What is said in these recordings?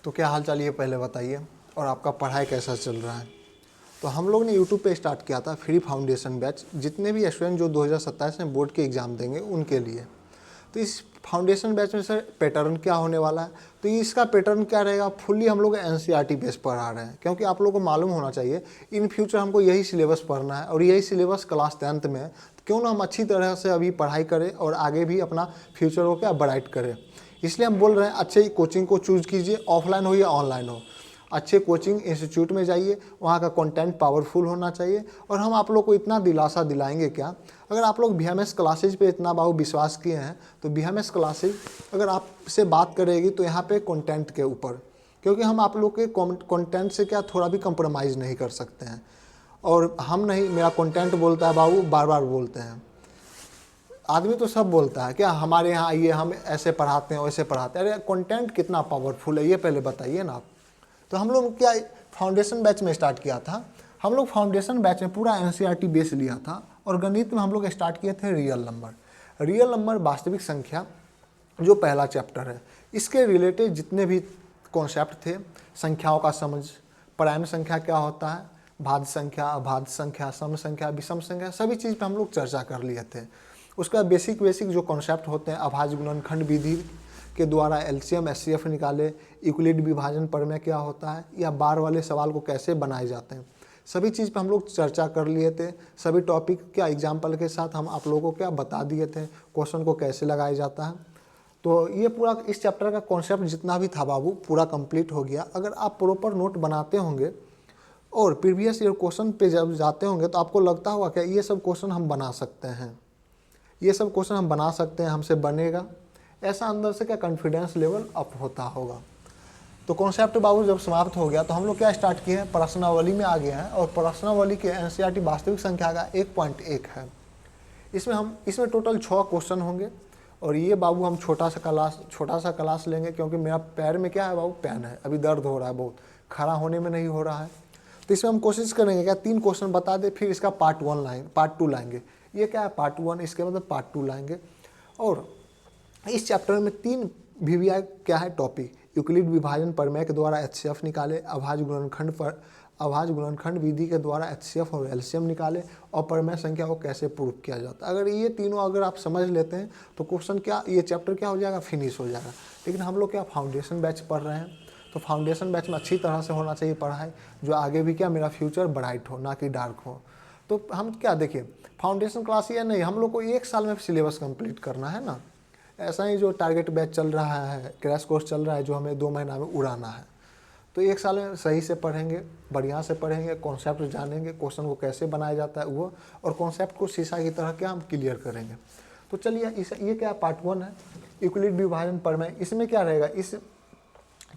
तो क्या हाल चाल ये पहले बताइए, और आपका पढ़ाई कैसा चल रहा है। तो हम लोग ने यूट्यूब पे स्टार्ट किया था फ्री फाउंडेशन बैच, जितने भी स्टूडेंट जो 2027 में बोर्ड के एग्ज़ाम देंगे उनके लिए। तो इस फाउंडेशन बैच में सर पैटर्न क्या होने वाला है, तो इसका पैटर्न क्या रहेगा, फुल्ली हम लोग एनसीईआरटी बेस पढ़ा रहे हैं, क्योंकि आप लोगों को मालूम होना चाहिए इन फ्यूचर हमको यही सिलेबस पढ़ना है और यही सिलेबस क्लास 10th में है। तो क्यों ना हम अच्छी तरह से अभी पढ़ाई करें और आगे भी अपना फ्यूचर को क्या ब्राइट करें। इसलिए हम बोल रहे हैं अच्छे कोचिंग को चूज़ कीजिए, ऑफलाइन हो या ऑनलाइन हो। अच्छे कोचिंग इंस्टीट्यूट में जाइए, वहाँ का कंटेंट पावरफुल होना चाहिए। और हम आप लोग को इतना दिलासा दिलाएंगे क्या, अगर आप लोग बीएमएस क्लासेज पे इतना बाबू विश्वास किए हैं तो बीएमएस क्लासेज अगर आपसे बात करेगी तो यहाँ पे कंटेंट के ऊपर, क्योंकि हम आप लोग के कंटेंट से क्या थोड़ा भी कंप्रोमाइज़ नहीं कर सकते हैं। और हम नहीं, मेरा कंटेंट बोलता है बाबू, बार बार बोलते हैं। आदमी तो सब बोलता है क्या हमारे यहाँ आइए, हम ऐसे पढ़ाते हैं वैसे पढ़ाते हैं। अरे कंटेंट कितना पावरफुल है ये पहले बताइए ना आप। तो हम लोग क्या फाउंडेशन बैच में स्टार्ट किया था, हम लोग फाउंडेशन बैच में पूरा एनसीईआरटी बेस लिया था। और गणित में हम लोग स्टार्ट किए थे रियल नंबर वास्तविक संख्या, जो पहला चैप्टर है। इसके रिलेटेड जितने भी कॉन्सेप्ट थे, संख्याओं का समझ, प्राइम संख्या क्या होता है, भाज्य संख्या, अभाज्य संख्या, सम संख्या, विषम संख्या, सभी चीज़ पे हम लोग चर्चा कर लिए थे। उसका बेसिक जो कॉन्सेप्ट होते हैं, अभाज्य गुणनखंड विधि के द्वारा एलसीएम एचसीएफ निकाले, यूक्लिड विभाजन प्रमेय क्या होता है, या बार वाले सवाल को कैसे बनाए जाते हैं, सभी चीज़ पे हम लोग चर्चा कर लिए थे। सभी टॉपिक क्या एग्जाम्पल के साथ हम आप लोगों को क्या बता दिए थे, क्वेश्चन को कैसे लगाया जाता है। तो ये पूरा इस चैप्टर का कॉन्सेप्ट जितना भी था बाबू पूरा कंप्लीट हो गया। अगर आप प्रॉपर नोट बनाते होंगे और प्रीवियस ईयर क्वेश्चन पे जब जाते होंगे तो आपको लगता होगा कि ये सब क्वेश्चन हम बना सकते हैं, ये सब क्वेश्चन हम बना सकते हैं, हमसे बनेगा। ऐसा अंदर से क्या कॉन्फिडेंस लेवल अप होता होगा। तो कॉन्सेप्ट बाबू जब समाप्त हो गया तो हम लोग क्या स्टार्ट किए हैं, प्रश्नावली में आ गए हैं। और प्रश्नावली के एनसीईआरटी वास्तविक संख्या का 1.1 है। इसमें टोटल 6 क्वेश्चन होंगे। और ये बाबू हम छोटा सा क्लास लेंगे, क्योंकि मेरा पैर में क्या है बाबू, पेन है, अभी दर्द हो रहा है बहुत, खड़ा होने में नहीं हो रहा है। तो इसमें हम कोशिश करेंगे क्या 3 क्वेश्चन बता दे, फिर इसका पार्ट 2 लाएंगे। ये क्या है पार्ट 1, इसके बाद पार्ट 2 लाएंगे। और इस चैप्टर में 3 वीवीआई क्या है टॉपिक, यूक्लिड विभाजन प्रमेय के द्वारा एचसीएफ निकाले, अभाज्य गुणनखंड विधि के द्वारा एचसीएफ और एलसीएम निकाले, और प्रमेय संख्या को कैसे प्रूव किया जाता है। अगर ये तीनों अगर आप समझ लेते हैं तो क्वेश्चन क्या, ये चैप्टर क्या हो जाएगा, फिनिश हो जाएगा। लेकिन हम लोग क्या फाउंडेशन बैच पढ़ रहे हैं, तो फाउंडेशन बैच में अच्छी तरह से होना चाहिए पढ़ाई, जो आगे भी क्या मेरा फ्यूचर ब्राइट हो, ना कि डार्क हो। तो हम क्या देखिए, फाउंडेशन क्लास ये नहीं, हम लोग को 1 साल में सिलेबस कंप्लीट करना है ना। ऐसा ही जो टारगेट बैच चल रहा है, क्रैश कोर्स चल रहा है, जो हमें 2 महीना में उड़ाना है। तो 1 साल में सही से पढ़ेंगे, बढ़िया से पढ़ेंगे, कॉन्सेप्ट जानेंगे, क्वेश्चन को कैसे बनाया जाता है वो, और कॉन्सेप्ट को शीशा की तरह क्या हम क्लियर करेंगे। तो चलिए ये क्या पार्ट 1 है, यूक्लिड विभाजन प्रमेय। इसमें क्या रहेगा इस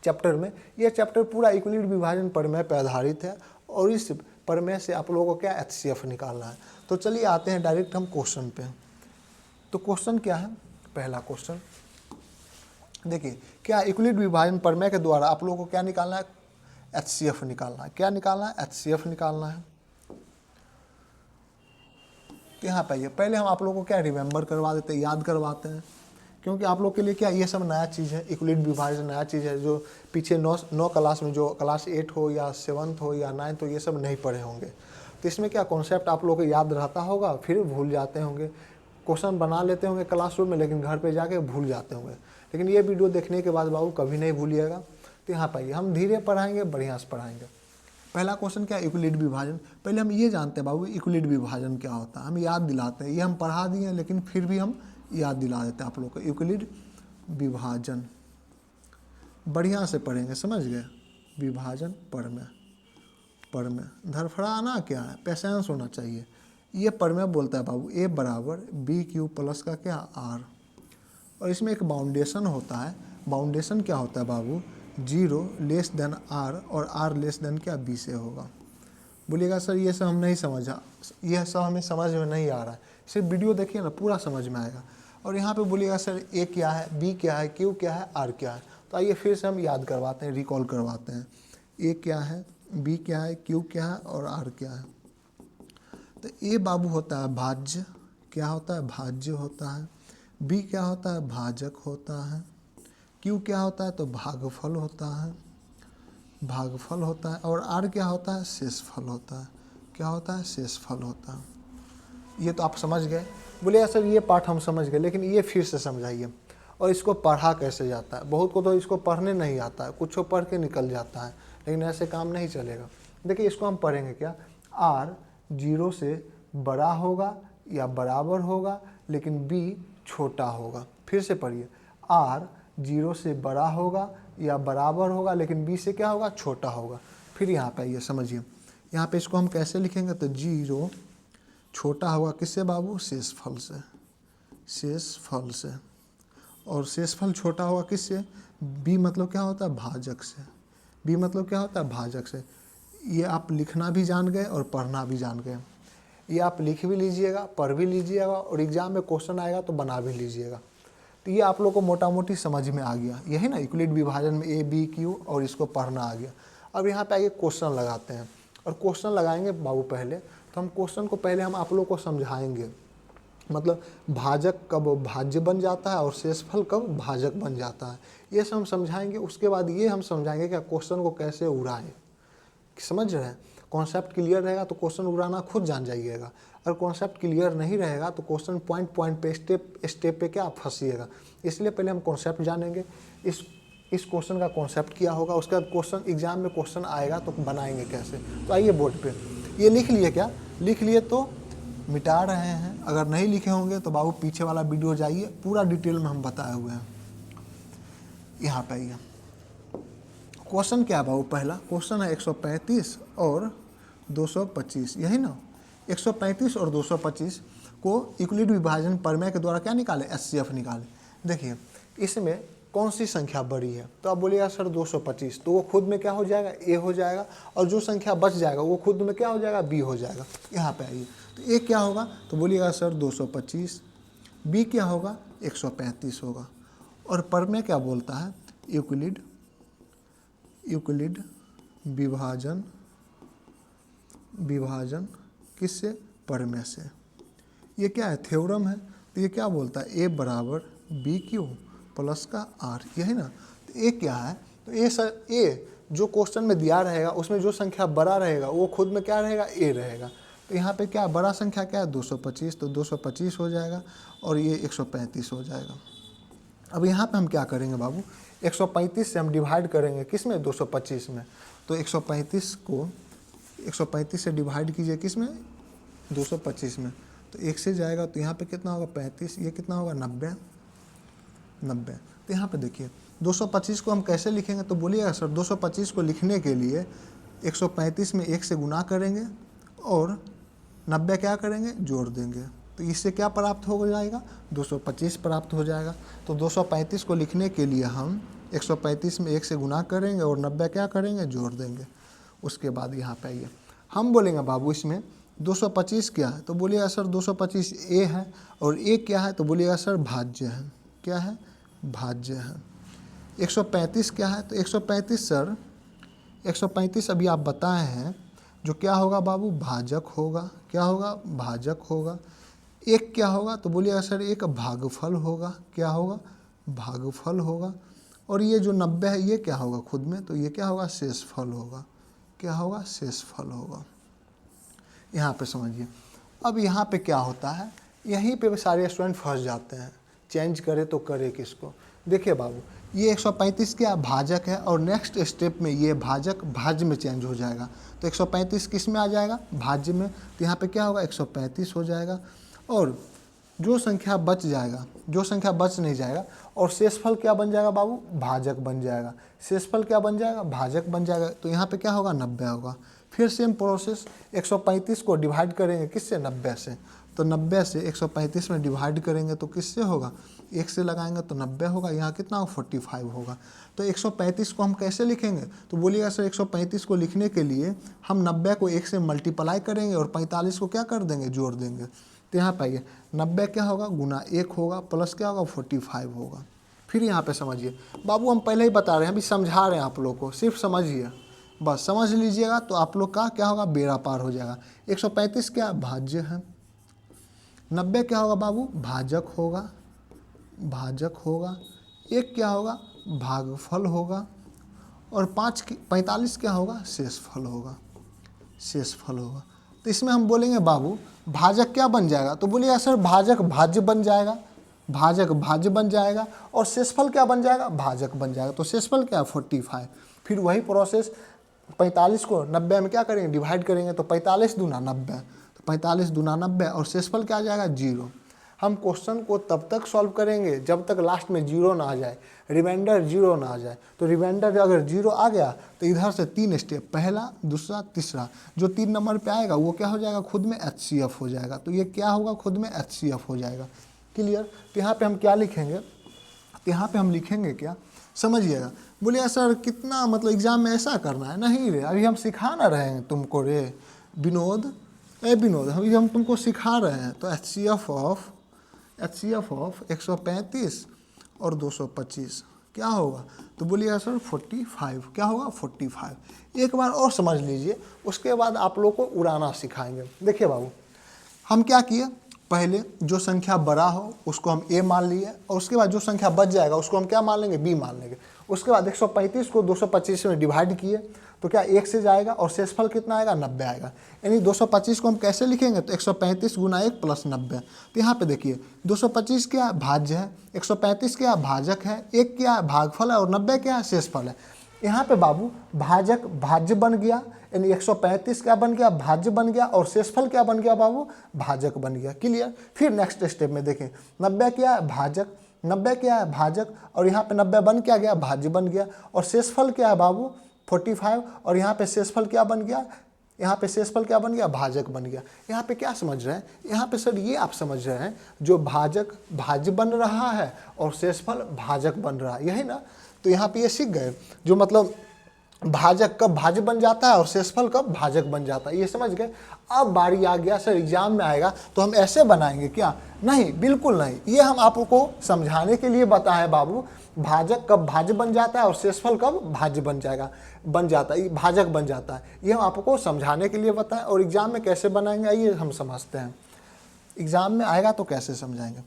चैप्टर में, ये चैप्टर पूरा यूक्लिड विभाजन प्रमेय पर आधारित है। और इस प्रमेय से आप लोगों को क्या एचसीएफ निकालना है। तो चलिए आते हैं डायरेक्ट हम क्वेश्चन पे। तो क्वेश्चन क्या है, पहला क्वेश्चन देखिए, क्या यूक्लिड विभाजन प्रमेय के द्वारा आप लोगों को क्या निकालना है, एचसीएफ निकालना है। क्या निकालना है, एचसीएफ निकालना है। तो यहाँ पे पहले हम आप लोगों को क्या रिमेंबर करवा देते हैं, याद करवाते हैं, क्योंकि आप लोग के लिए क्या ये सब नया चीज़ है, यूक्लिड विभाजन नया चीज़ है, जो पीछे 9 क्लास में, जो क्लास 8 हो या 7th हो या 9th हो, ये सब नहीं पढ़े होंगे। तो इसमें क्या कॉन्सेप्ट आप लोगों को याद रहता होगा, फिर भूल जाते होंगे। क्वेश्चन बना लेते होंगे क्लासरूम में, लेकिन घर पे जाके भूल जाते होंगे। लेकिन ये वीडियो देखने के बाद बाबू कभी नहीं भूलिएगा। तो यहाँ पर हम धीरे पढ़ाएंगे, बढ़िया से पढ़ाएंगे। पहला क्वेश्चन क्या है, यूक्लिड विभाजन। पहले हम ये जानते हैं बाबू यूक्लिड विभाजन क्या होता है, हम याद दिलाते हैं। ये हम पढ़ा दिए हैं, लेकिन फिर भी हम याद दिला देते हैं आप लोग को। यूक्लिड विभाजन बढ़िया से पढ़ेंगे, समझ गए। विभाजन प्रमेय धड़फड़ाना क्या है, पेशेंस होना चाहिए। ये प्रमेय बोलता है बाबू A बराबर BQ प्लस का क्या R, और इसमें एक बाउंडेशन होता है। बाउंडेशन क्या होता है बाबू, 0 लेस देन R और R लेस देन क्या B से होगा। बोलिएगा सर ये सब हम नहीं समझा, यह सब हमें समझ में नहीं आ रहा है, सिर्फ वीडियो देखिए ना, पूरा समझ में आएगा। और यहाँ पे बोलिएगा सर A क्या है, B क्या है, Q क्या है, R क्या है। तो आइए फिर से हम याद करवाते हैं, रिकॉल करवाते हैं। A क्या है, B क्या है, Q क्या है और R क्या है। तो A बाबू होता है भाज्य, क्या होता है, भाज्य होता है। B क्या होता है, भाजक होता है। Q क्या होता है, तो भागफल होता है। भागफल होता है, और आर क्या होता है, शेषफल होता है। क्या होता है, शेषफल होता है। ये तो आप समझ गए। बोले यार सर ये पाठ हम समझ गए, लेकिन ये फिर से समझाइए, और इसको पढ़ा कैसे जाता है। बहुत को तो इसको पढ़ने नहीं आता है, कुछ पढ़ के निकल जाता है, लेकिन ऐसे काम नहीं चलेगा। देखिए इसको हम पढ़ेंगे क्या, आर 0 से बड़ा होगा या बराबर होगा, लेकिन बी छोटा होगा। फिर से पढ़िए, आर 0 से बड़ा होगा या बराबर होगा, लेकिन बी से क्या होगा, छोटा होगा। फिर यहाँ पे आइए समझिए, यहाँ पे इसको हम कैसे लिखेंगे, तो 0 छोटा होगा किससे बाबू, शेषफल से, शेषफल से। और शेषफल छोटा होगा किससे, बी मतलब क्या होता है, भाजक से। बी मतलब क्या होता है, भाजक से। ये आप लिखना भी जान गए और पढ़ना भी जान गए। ये आप लिख भी लीजिएगा, पढ़ भी लीजिएगा, और एग्जाम में क्वेश्चन आएगा तो बना भी लीजिएगा। तो ये आप लोग को मोटा मोटी समझ में आ गया। यही ना यूक्लिड विभाजन में ए बी क्यू, और इसको पढ़ना आ गया। अब यहाँ पे आइए क्वेश्चन लगाते हैं, और क्वेश्चन लगाएंगे बाबू पहले। तो हम क्वेश्चन को पहले हम आप लोग को समझाएंगे, मतलब भाजक कब भाज्य बन जाता है और शेषफल कब भाजक बन जाता है, ये सब हम समझाएंगे। उसके बाद ये हम समझाएंगे कि क्वेश्चन को कैसे उड़ाएं। समझ रहे हैं, कॉन्सेप्ट क्लियर रहेगा तो क्वेश्चन उड़ाना खुद जान जाइएगा। अगर कॉन्सेप्ट क्लियर नहीं रहेगा तो क्वेश्चन पॉइंट पॉइंट पे स्टेप पे क्या फंसिएगा। इसलिए पहले हम कॉन्सेप्ट जानेंगे, इस क्वेश्चन का कॉन्सेप्ट क्या होगा, उसके बाद क्वेश्चन एग्जाम में क्वेश्चन आएगा तो बनाएंगे कैसे। तो आइए बोर्ड पे, ये लिख लिए क्या, लिख लिए तो मिटा रहे हैं। अगर नहीं लिखे होंगे तो बाबू पीछे वाला वीडियो जाइए, पूरा डिटेल में हम बताए हुए हैं। यहाँ पे आइए, क्वेश्चन क्या है बाबू, पहला क्वेश्चन है 135 और 225, यही ना। 135 और 225 को यूक्लिड विभाजन प्रमेय के द्वारा क्या निकाले, एचसीएफ निकाले। देखिए इसमें कौन सी संख्या बड़ी है, तो आप बोलिएगा सर 225, तो वो खुद में क्या हो जाएगा, ए हो जाएगा, और जो संख्या बच जाएगा वो खुद में क्या हो जाएगा, बी हो जाएगा। यहाँ पे आइए, तो ए क्या होगा, तो बोलिएगा सर 225, बी क्या होगा, 135 होगा। और प्रमेय क्या बोलता है, यूक्लिड विभाजन किससे, प्रमेय से। ये क्या है, थ्योरम है। तो ये क्या बोलता है, ए बराबर बी क्यू प्लस का आर, यही ना। तो ए क्या है, तो ए जो क्वेश्चन में दिया रहेगा उसमें जो संख्या बड़ा रहेगा वो खुद में क्या रहेगा, ए रहेगा। तो यहाँ पे क्या बड़ा संख्या क्या है, 225, तो 225 हो जाएगा, और ये 135 हो जाएगा। अब यहाँ पे हम क्या करेंगे बाबू, 135 से हम डिवाइड करेंगे किस में, 225 में। तो 135 को 135 से डिवाइड कीजिए किस में, 225 में। तो 1 से जाएगा तो यहाँ पे कितना होगा, 35, ये कितना होगा, 90। तो यहाँ पे देखिए 225 को हम कैसे लिखेंगे, तो बोलिएगा सर 225 को लिखने के लिए 135 में 1 से गुना करेंगे और 90 क्या करेंगे, जोड़ देंगे। तो इससे क्या प्राप्त हो जाएगा, 225 प्राप्त हो जाएगा। तो 235 को लिखने के लिए हम 135 में 1 से गुना करेंगे और 90 क्या करेंगे, जोड़ देंगे। उसके बाद यहाँ पे आइए, हम बोलेंगे बाबू इसमें 225 क्या है, तो बोलिएगा सर 225 ए है, और ए क्या है, तो बोलिएगा सर भाज्य है। क्या है, भाज्य है। 135 क्या है, तो 135 सर 135 अभी आप बताए हैं जो क्या होगा बाबू, भाजक होगा। क्या होगा, भाजक होगा। एक क्या होगा, तो बोलिएगा सर एक भागफल होगा। क्या होगा, भागफल होगा। और ये जो 90 है ये क्या होगा खुद में, तो ये क्या होगा, शेषफल होगा। क्या होगा, शेषफल होगा। यहाँ पे समझिए, अब यहाँ पे क्या होता है, यहीं पे सारे स्टूडेंट फंस जाते हैं, चेंज करे तो करे किसको। देखिए बाबू ये 135 क्या भाजक है, और नेक्स्ट स्टेप में ये भाजक भाज्य में चेंज हो जाएगा। तो 135 किस में आ जाएगा, भाज्य में। तो यहाँ पे क्या होगा, 135 हो जाएगा, और जो संख्या बच जाएगा, जो संख्या बच नहीं जाएगा, और शेषफल क्या बन जाएगा बाबू, भाजक बन जाएगा। शेषफल क्या बन जाएगा, भाजक बन जाएगा। तो यहाँ पे क्या होगा, 90 होगा। फिर सेम प्रोसेस, 135 को डिवाइड करेंगे किससे, 90 से। तो 90 से 135 में डिवाइड करेंगे तो किससे होगा, 1 से लगाएंगे तो 90 होगा। यहाँ कितना होगा, 45 होगा। तो 135 को हम कैसे लिखेंगे, तो बोलिएगा सर 135 को लिखने के लिए हम 90 को 1 से मल्टीप्लाई करेंगे और 45 को क्या कर देंगे, जोड़ देंगे। तो यहाँ पाइए 90 क्या होगा, गुना 1 होगा, प्लस क्या होगा, 45 होगा। फिर यहाँ पे समझिए बाबू, हम पहले ही बता रहे हैं, अभी समझा रहे हैं आप लोग को, सिर्फ समझिए, बस समझ लीजिएगा तो आप लोग का क्या होगा, बेड़ा पार हो जाएगा। 135 क्या भाज्य है, 90 क्या होगा बाबू, भाजक होगा, भाजक होगा। एक क्या होगा, भागफल होगा, और 45 क्या होगा, शेषफल होगा, शेषफल होगा। तो इसमें हम बोलेंगे बाबू भाजक क्या बन जाएगा, तो बोलिएगा सर भाजक भाज्य बन जाएगा, भाजक भाज्य बन जाएगा, और शेषफल क्या बन जाएगा, भाजक बन जाएगा। तो शेषफल क्या है 45। फिर वही प्रोसेस 45 को 90 में क्या करेंगे, डिवाइड करेंगे, तो 45 दूना 90, तो 45 दूना 90, और शेषफल क्या आ जाएगा 0। हम क्वेश्चन को तब तक सॉल्व करेंगे जब तक लास्ट में 0 ना आ जाए, रिमाइंडर 0 ना आ जाए। तो रिमाइंडर अगर 0 आ गया तो इधर से 3 स्टेप, पहला दूसरा तीसरा, जो 3 नंबर पे आएगा वो क्या हो जाएगा, खुद में HCF हो जाएगा। तो ये क्या होगा, खुद में HCF हो जाएगा। क्लियर। तो यहाँ पे हम क्या लिखेंगे, तो यहाँ पे हम लिखेंगे क्या, समझिएगा। बोलिए सर कितना मतलब एग्जाम में ऐसा करना है, नहीं रे अभी हम सिखा ना रहे हैं तुमको रे विनोद, विनोद अभी हम तुमको सिखा रहे हैं। तो HCF ऑफ 135 और 225 क्या होगा, तो बोलिएगा सर 45, क्या होगा 45। एक बार और समझ लीजिए, उसके बाद आप लोग को उड़ाना सिखाएंगे। देखिए बाबू हम क्या किए, पहले जो संख्या बड़ा हो उसको हम A मान लिए, और उसके बाद जो संख्या बच जाएगा उसको हम क्या मान लेंगे, B मान लेंगे। उसके बाद 135 को 225 में डिवाइड किए तो क्या 1 से जाएगा, और शेषफल कितना आएगा, 90 आएगा। यानी 225 को हम कैसे लिखेंगे, तो 135 गुना 1 प्लस 90। तो यहाँ पे देखिए 225 क्या भाज्य है, 135 क्या भाजक है, 1 क्या भागफल है, और 90 क्या शेषफल है। यहाँ पे बाबू भाजक भाज्य बन गया, यानी 135 क्या बन गया, भाज्य बन गया, और शेषफल क्या बन गया बाबू, भाजक बन गया। क्लियर। फिर नेक्स्ट स्टेप में देखें, 90 क्या है भाजक, 90 क्या है भाजक, और यहाँ पे 90 बन क्या गया, भाज्य बन गया, और शेषफल क्या है बाबू 45, और यहाँ पे शेषफल क्या बन गया, यहाँ पे शेषफल क्या बन गया, भाजक बन गया। यहाँ पे क्या समझ रहे हैं, यहाँ पे सर ये आप समझ रहे हैं जो भाजक भाज्य बन रहा है और शेषफल भाजक बन रहा है, यही ना। तो यहाँ पे ये सीख गए, जो मतलब भाजक कब भाज्य बन जाता है और शेषफल कब भाजक बन जाता है, ये समझ गए। अब बारी आ गया सर एग्जाम में आएगा तो हम ऐसे बनाएंगे क्या, नहीं बिल्कुल नहीं, ये हम आपको समझाने के लिए बताएं बाबू, भाजक कब भाज्य बन जाता है और शेषफल कब भाज्य बन जाता है, भाजक बन जाता है, ये हम आपको समझाने के लिए बताएं। और एग्जाम में कैसे बनाएंगे आइए हम समझते हैं, एग्जाम में आएगा तो कैसे समझाएंगे।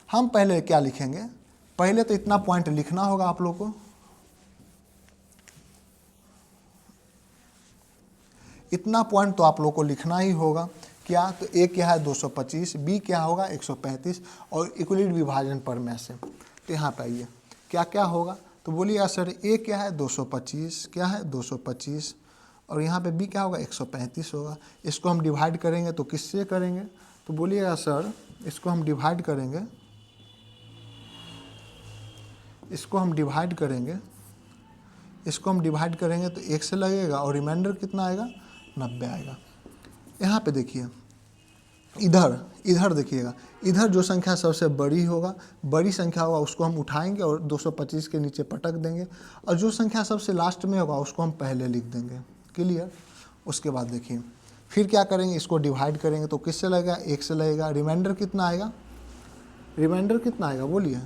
हम पहले क्या लिखेंगे, पहले तो इतना पॉइंट लिखना होगा आप लोग को, इतना पॉइंट तो आप लोग को लिखना ही होगा। क्या, तो ए क्या है 225, बी क्या होगा 135, और इक्वलिट विभाजन पर में से। तो यहाँ पे आइए क्या क्या होगा, तो बोलिएगा सर ए क्या है 225, क्या है 225, और यहाँ पे बी क्या होगा 135 होगा। इसको हम डिवाइड करेंगे तो किससे करेंगे, तो बोलिएगा सर इसको हम डिवाइड करेंगे, इसको हम डिवाइड करेंगे तो 1 से लगेगा, और रिमाइंडर कितना आएगा 90 आएगा। यहाँ पे देखिए इधर देखिएगा, इधर जो संख्या सबसे बड़ी संख्या होगा उसको हम उठाएंगे और 225 के नीचे पटक देंगे, और जो संख्या सबसे लास्ट में होगा उसको हम पहले लिख देंगे। क्लियर। उसके बाद देखिए फिर क्या करेंगे, इसको डिवाइड करेंगे तो किससे लगेगा, 1 से लगेगा। रिमाइंडर कितना आएगा, बोलिए,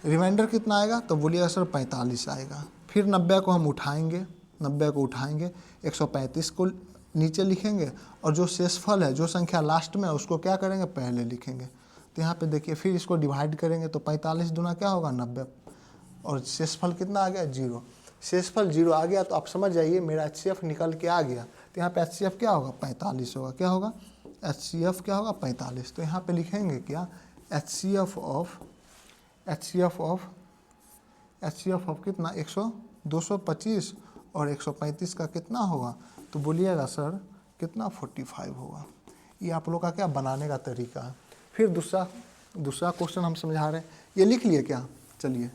रिमाइंडर कितना आएगा, तो बोलिएगा सर 45 आएगा। फिर 90 को हम उठाएंगे, 135 को नीचे लिखेंगे, और जो शेषफल है जो संख्या लास्ट में है उसको क्या करेंगे, पहले लिखेंगे। तो यहाँ पे देखिए फिर इसको डिवाइड करेंगे तो 45 दूना क्या होगा 90, और शेषफल कितना आ गया 0। शेषफल 0 आ गया तो आप समझ जाइए मेरा HCF निकल के आ गया। तो यहाँ पे HCF क्या होगा 45 होगा, क्या होगा HCF क्या होगा 45। तो यहाँ पे लिखेंगे क्या, HCF ऑफ कितना 225 और 135 का कितना होगा, तो बोलिएगा सर कितना 45 होगा। ये आप लोग का क्या बनाने का तरीका है। फिर दूसरा क्वेश्चन हम समझा रहे हैं, ये लिख लिए क्या, चलिए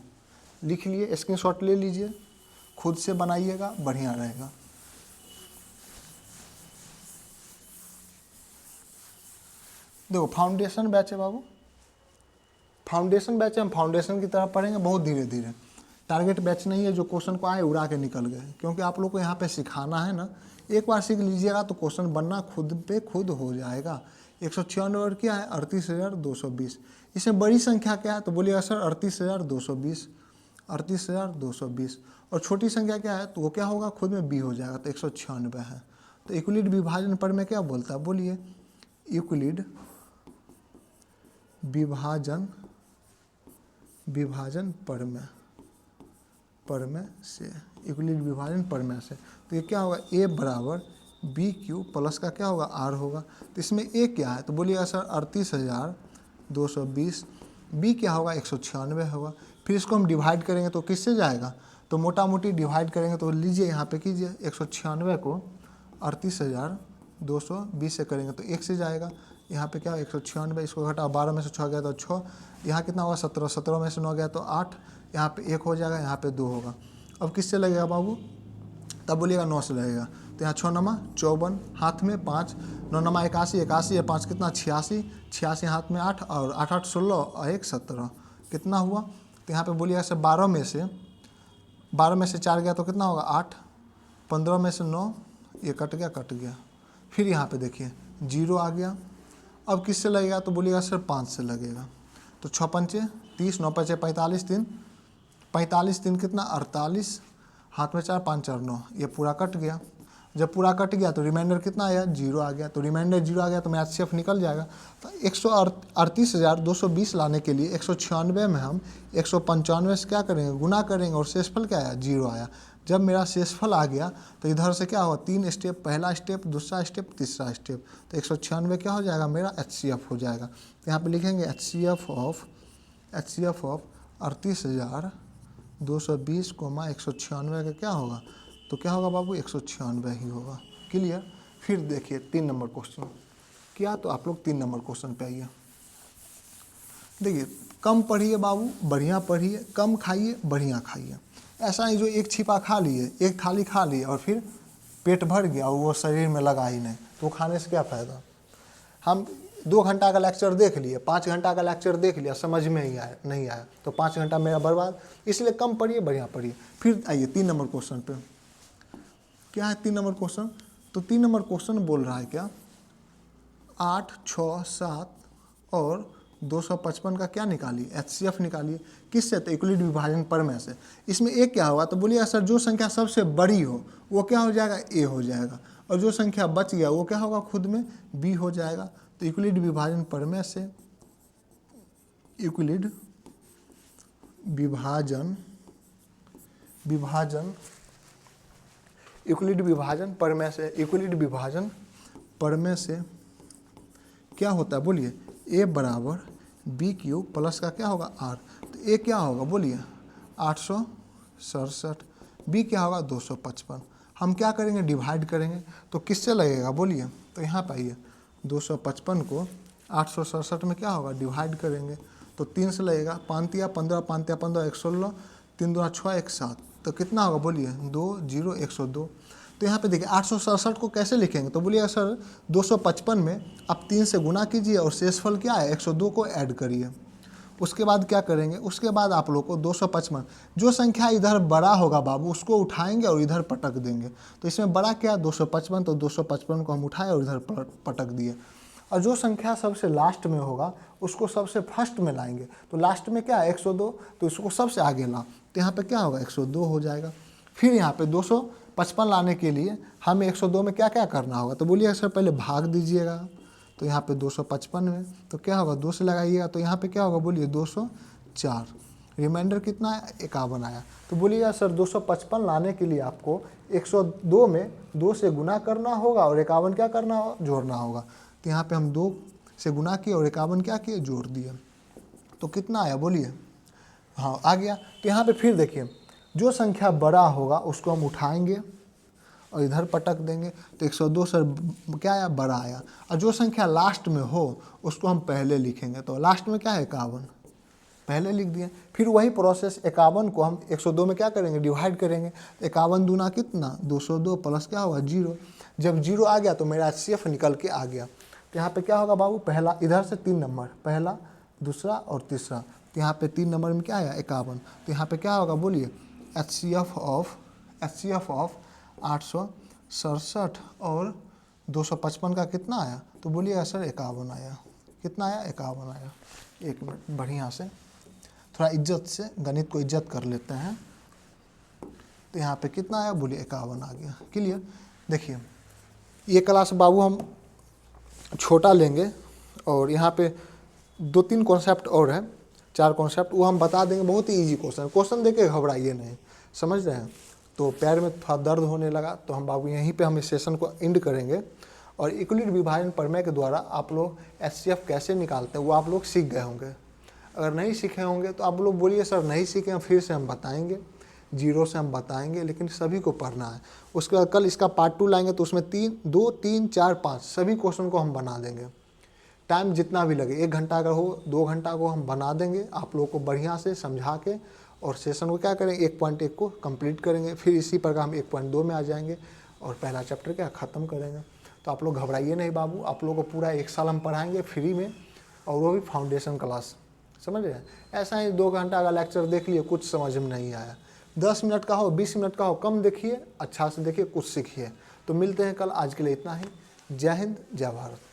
लिख लिए, स्क्रीनशॉट ले लीजिए, खुद से बनाइएगा बढ़िया रहेगा। देखो फाउंडेशन बैच है बाबू, फाउंडेशन बैच है, हम फाउंडेशन की तरफ पढ़ेंगे बहुत धीरे धीरे, टारगेट बैच नहीं है जो क्वेश्चन को आए उड़ा के निकल गए, क्योंकि आप लोग को यहाँ पे सिखाना है ना। एक बार सीख लीजिएगा तो क्वेश्चन बनना खुद पे खुद हो जाएगा। 196 और क्या है 38,220, इसमें बड़ी संख्या क्या है, तो बोलिएगा सर 38,220, और छोटी संख्या क्या है, तो वो क्या होगा खुद में बी हो जाएगा, तो 196 है। तो यूक्लिड विभाजन पर में क्या बोलता है, बोलिए यूक्लिड विभाजन विभाजन परमेय से, यूक्लिड विभाजन परमेय से। तो ये क्या होगा, ए बराबर बी क्यू प्लस का क्या होगा, आर होगा। तो इसमें ए क्या है, तो बोलिएगा सर 38,220। बी क्या होगा, 196 होगा। फिर इसको हम डिवाइड करेंगे तो किससे जाएगा, तो मोटा मोटी डिवाइड करेंगे तो लीजिए यहाँ पे कीजिए, 196 को 38,220 से करेंगे तो 1 से जाएगा। यहाँ पे क्या 196, इसको घटा 12 में से 6 गया तो 6, यहाँ कितना होगा 17, 17 में से 9 गया तो 8, यहाँ पे 1 हो जाएगा, यहाँ पे 2 होगा। अब किससे लगेगा बाबू, तब बोलिएगा 9 से लगेगा। तो यहाँ 6 नमा 54, हाथ में 5, 9 नमा 81, 81 5 कितना 86, 86 हाथ में 8 और 8 8 16 और 1 17 कितना हुआ। तो यहाँ पे बोलिएगा सर 12 में से 4 गया तो कितना होगा 8, 15 में से 9, ये कट गया। फिर यहाँ पे देखिए 0 आ गया। अब किससे लगेगा, तो बोलिएगा सर 5 से लगेगा। तो 6 पंचे 30, 9 पंचे 45, 45 3 कितना 48, हाथ में 4 5 4 9, ये पूरा कट गया। जब पूरा कट गया तो रिमाइंडर कितना आया, 0 आ गया। तो रिमाइंडर 0 आ गया तो मेरा HCF निकल जाएगा। तो 138,220 लाने के लिए 196 में हम 195 से क्या करेंगे, गुना करेंगे और शेषफल क्या आया, 0 आया। जब मेरा शेषफल आ गया तो इधर से क्या हुआ, 3 स्टेप, पहला स्टेप, दूसरा स्टेप, तीसरा स्टेप। तो 196 क्या हो जाएगा, मेरा HCF हो जाएगा। तो यहाँ पे लिखेंगे HCF ऑफ 38,220 कोमा 196 का क्या होगा, तो क्या होगा बाबू 196 ही होगा। क्लियर। फिर देखिए 3 नंबर क्वेश्चन क्या, तो आप लोग 3 नंबर क्वेश्चन पे आइए। देखिए कम पढ़िए बाबू, बढ़िया पढ़िए, कम खाइए, बढ़िया खाइए। ऐसा ही जो एक छिपा खा लिए, एक थाली खा लिए और फिर पेट भर गया और वो शरीर में लगा ही नहीं, तो खाने से क्या फ़ायदा। हम 2 घंटा का लेक्चर देख लिए, 5 घंटा का लेक्चर देख लिया, समझ में ही नहीं आया, तो 5 घंटा मेरा बर्बाद। इसलिए कम पढ़िए, बढ़िया पढ़िए। फिर आइए 3 नंबर क्वेश्चन पे। क्या है 3 नंबर क्वेश्चन, तो 3 नंबर क्वेश्चन बोल रहा है क्या, 8, 6, 7 और 255 का क्या निकालिए, HCF निकालिए। किससे, तो यूक्लिड विभाजन परमेय से। इसमें एक क्या होगा, तो बोलिए सर जो संख्या सबसे बड़ी हो वो क्या हो जाएगा, A हो जाएगा, और जो संख्या बच गया वो क्या होगा, खुद में B हो जाएगा। तो यूक्लिड विभाजन परमेय से, यूक्लिड विभाजन परमेय से क्या होता है, बोलिए A बराबर बी क्यू प्लस का क्या होगा R। तो A क्या होगा, बोलिए 867, B क्या होगा 255। हम क्या करेंगे, डिवाइड करेंगे तो किससे लगेगा, बोलिए। तो यहाँ पे आइए 255 को 867 में क्या होगा, डिवाइड करेंगे तो 3 से लगेगा, 5 या 15, 5 या 15, 116, 3 दूना 6, 1 7, तो कितना होगा, बोलिए 2 0 102। तो यहाँ पे देखिए 867 को कैसे लिखेंगे, तो बोलिए सर 255 में आप 3 से गुना कीजिए और शेषफल क्या है 102 को ऐड करिए। उसके बाद क्या करेंगे, उसके बाद आप लोग को 255, जो संख्या इधर बड़ा होगा बाबू उसको उठाएंगे और इधर पटक देंगे। तो इसमें बड़ा क्या है 255, तो 255 को हम उठाए और इधर पटक दिए। और जो संख्या सबसे लास्ट में होगा उसको सबसे फर्स्ट में लाएंगे। तो लास्ट में क्या है 102, तो इसको सबसे आगे ला, तो यहाँ पे क्या होगा 102 हो जाएगा। फिर यहाँ पे 255 लाने के लिए हमें 102 में क्या क्या करना होगा, तो बोलिए सर पहले भाग दीजिएगा। तो यहाँ पे 255 में तो क्या होगा 2 से लगाइएगा, तो यहाँ पे क्या होगा, बोलिए 204। रिमाइंडर कितना है 51 आया। तो बोलिएगा सर 255 लाने के लिए आपको 102 में 2 से गुना करना होगा और 51 क्या करना होगा, जोड़ना होगा। तो यहाँ पे हम 2 से गुना किए और 51 क्या किए, जोड़ दिए। तो कितना आया, बोलिए, हाँ आ गया। तो यहाँ पे फिर देखिए जो संख्या बड़ा होगा उसको हम उठाएंगे और इधर पटक देंगे। तो 102 सर क्या आया, बड़ा आया। और जो संख्या लास्ट में हो उसको हम पहले लिखेंगे। तो लास्ट में क्या है 51, पहले लिख दिए। फिर वही प्रोसेस 51 को हम 102 में क्या करेंगे, डिवाइड करेंगे। 51 दूना कितना 202 प्लस क्या होगा 0। जब 0 आ गया तो मेरा HCF निकल के आ गया। तो यहाँ पे क्या होगा बाबू, पहला इधर से 3 नंबर, पहला दूसरा और तीसरा। तो यहाँ पे 3 नंबर में क्या आया 51। तो यहाँ पे क्या होगा, बोलिए HCF ऑफ 867 और 255 का कितना आया, तो बोलिएगा सर 51 आया। कितना आया, 51 आया। एक मिनट बढ़िया से थोड़ा इज्जत से गणित को इज्जत कर लेते हैं। तो यहाँ पे कितना आया, बोलिए 51 आ गया। क्लियर। देखिए ये क्लास बाबू हम छोटा लेंगे और यहाँ पे 2-3 कॉन्सेप्ट और है, 4 कॉन्सेप्ट वो हम बता देंगे, बहुत ही ईजी क्वेश्चन दे के घबराइए नहीं, समझ रहे हैं। तो पैर में थोड़ा दर्द होने लगा तो हम बाबू यहीं पे हम इस सेशन को एंड करेंगे। और यूक्लिड विभाजन प्रमेय के द्वारा आप लोग HCF कैसे निकालते हैं वो आप लोग सीख गए होंगे। अगर नहीं सीखे होंगे तो आप लोग बोलिए सर नहीं सीखे हैं, फिर से हम बताएंगे, जीरो से हम बताएंगे, लेकिन सभी को पढ़ना है। उसके बाद कल इसका पार्ट 2 लाएंगे तो उसमें 2, 3, 4, 5 सभी क्वेश्चन को हम बना देंगे। टाइम जितना भी लगे, 1 घंटा अगर हो 2 घंटा को हम बना देंगे आप लोगों को बढ़िया से समझा के, और सेशन को क्या करेंगे 1.1 को कंप्लीट करेंगे। फिर इसी प्रकार हम 1.2 में आ जाएंगे और पहला चैप्टर क्या ख़त्म करेंगे। तो आप लोग घबराइए नहीं बाबू, आप लोगों को पूरा 1 साल हम पढ़ाएंगे फ्री में, और वो भी फाउंडेशन क्लास, समझ रहे हैं। ऐसा ही 2 घंटा का लेक्चर देख लिए, कुछ समझ में नहीं आया, 10 मिनट का हो 20 मिनट का हो, कम देखिए, अच्छा से देखिए, कुछ सीखिए। तो मिलते हैं कल, आज के लिए इतना ही। जय हिंद, जय भारत।